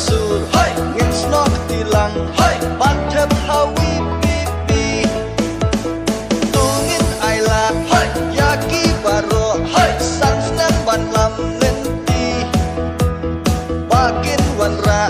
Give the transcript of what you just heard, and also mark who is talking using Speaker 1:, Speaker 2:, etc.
Speaker 1: sur ngin sno tilang padhep hawi pipi tungin aila yaki baro san ban lam lenti bakin wanra